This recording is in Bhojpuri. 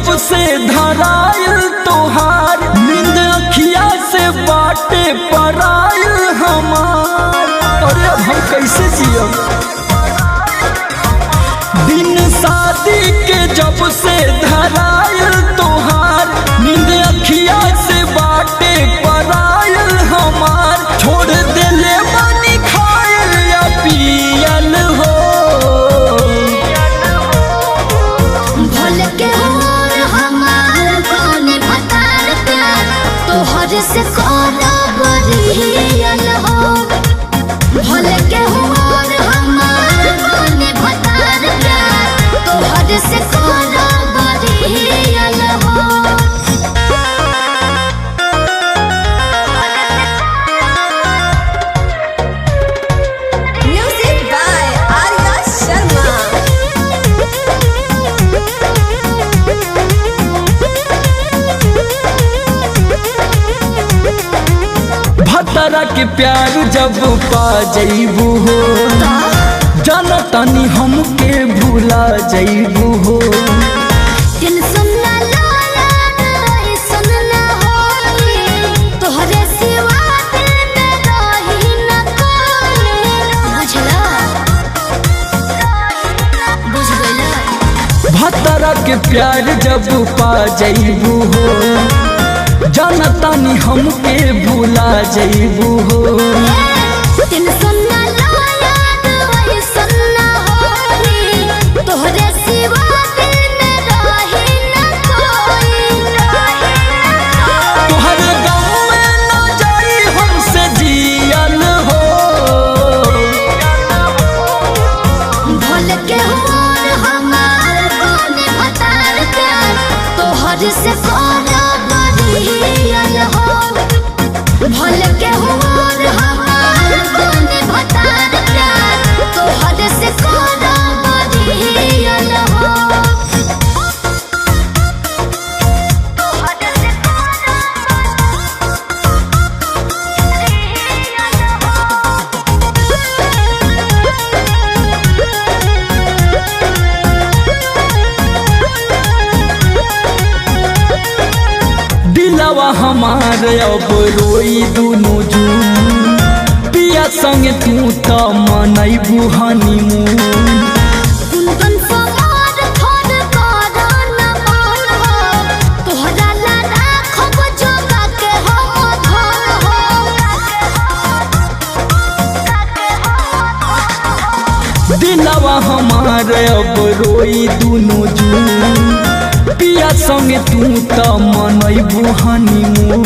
जब से धराइल तोहार, नींद अखिया से बाटे पराइल हमार। अरे अब हम कैसे जियब? दिन शादी के जब से धराइल तोहार, नींद अखिया से बाटे पराइल हमार। छोड़ देले बानी खाइल या पियल हो, भूल के और हमार कौन भतार प्यार तोहर से कोनो बरियल हो। भूल के और हमार कौन भतार प्यार तोहर से कोनो बरियल हो। Music by Arya Sharma. भतरा के प्यार जब पा जइबू हो, जाना तानी हमके भूला जइबू हो। टेंशन ना लो यार ऐसन ना होई, तोहरे सिवा दिल में रही न कोई। बुझ गइला? भतरा के प्यार जब पा जइबू हो, जाना तानी हमके भूला जइबू हो। टेंशन ना लो यार ऐसन ना होई, तोहरे सिवा दिल में रही न कोई। तोहर गाँव में ना जाई हमसे जियल हो, भूल के और हमार कौन भतार प्यार तोहर से कोनो बरियल हो। भूल के और हमार कौन भतार प्यार तोहर से कोनो बरियल हो। दिलवा हमार अब रोई दुनो जून। पिया संग तू त मनैबू हनीमून। कुंदन समार थोड़ करा न मान हो, तोहरा ला राखब जोगा के हम धन हो। दिलवा हमार अब रोई दुनो जून। पिया संग तू त मनैबू हनीमून।